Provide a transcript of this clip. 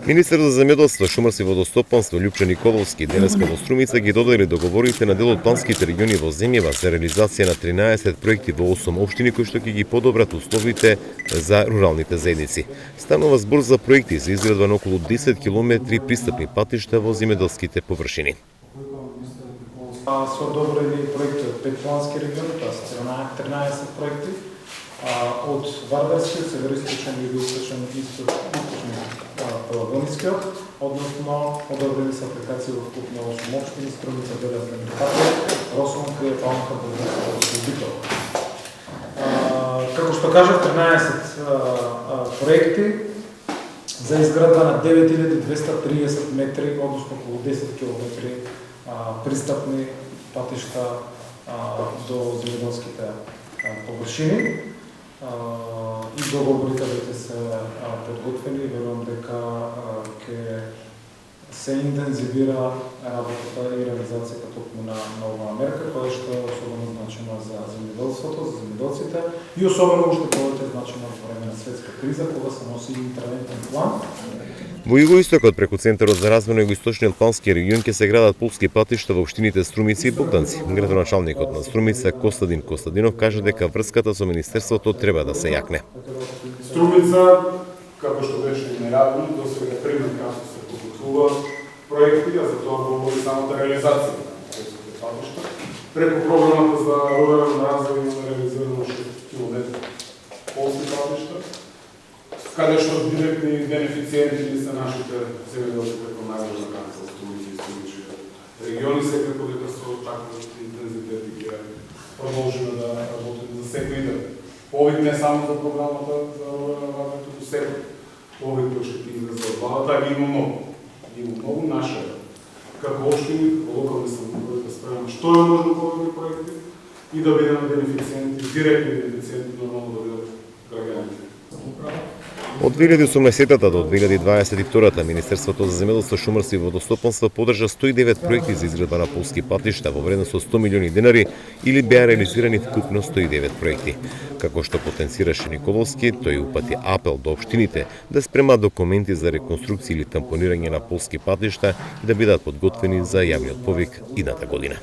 Министерот за земјоделство, шумарство и водостопанство Лјупчо Николовски денеска во Струмица ги додели договорите на дел од планските региони во земјава за реализација на 13 проекти во 8 општини кои што ќе ги подобрат условите за руралните заедници. Станува збор за проекти за изградба на околу 10 километри пристапни патишта во земјоделските површини. Се одобрени проекти од 5 плански региони, тоа се 13 проекти, од Вардарскиот, Североисточен, Југоисточен, Пелагонискиот, односно одобрени се апликации во вкупно 8 општини, Струмица, Белес, Демиркапија, Росонка, Паланка, Бургас и Битол. Како што кажав, 13 проекти за изградба на 9230 метри, односно околу 10 километри пристапни патишта до земјоделските површини. И договорите веќе се подготвени и верувам дека ќе се интензивира работата и реализацијата токму на оваа мерка, која што е особено значена за земјоделството, за земјоделците и особено уште повеќе значена во време на светска криза, кога се носи интервентен план. Во југоистокот преку Центарот за развој на југоисточниот плански регион ќе се градат полски патишта во општините Струмици и Богданци. Градоначалникот на Струмица Костадин Костадинов кажа дека врската со министерството треба да се јакне. Струмица, како што беше најавено, до сега пример како се подготвува проекти, а за тоа говори самата реализација на полските патишта. Преку програмата за рурален развој има реализирано 6 км полски патишта, каде што директни бенефициенти се нашите земјоделци преку најдежна канцел Струмица и Струмичките региони, секако дека со таков интензитет ќе продолжиме да работиме за секој ден. Овид не само за програмата за рурален развој, туку секој овид кој што ќе излезе од владата, ги има многу. Има многу наше како општини, локални самоуправи да справиме што е можно повеќе проекти и да бидеме бенефициенти, директни бенефициенти, нормално да бидат граѓаните. Од 2018 до 2022 Министерството за земјоделство, шумарство и водостопанство поддржа 109 проекти за изградба на полски патишта во вредност од 100 милиони денари или беа реализирани вкупно 109 проекти. Како што потенцираше Николовски, тој упати апел до општините да спремаат документи за реконструкција или тампонирање на полски патишта и да бидат подготвени за јавниот повик идната година.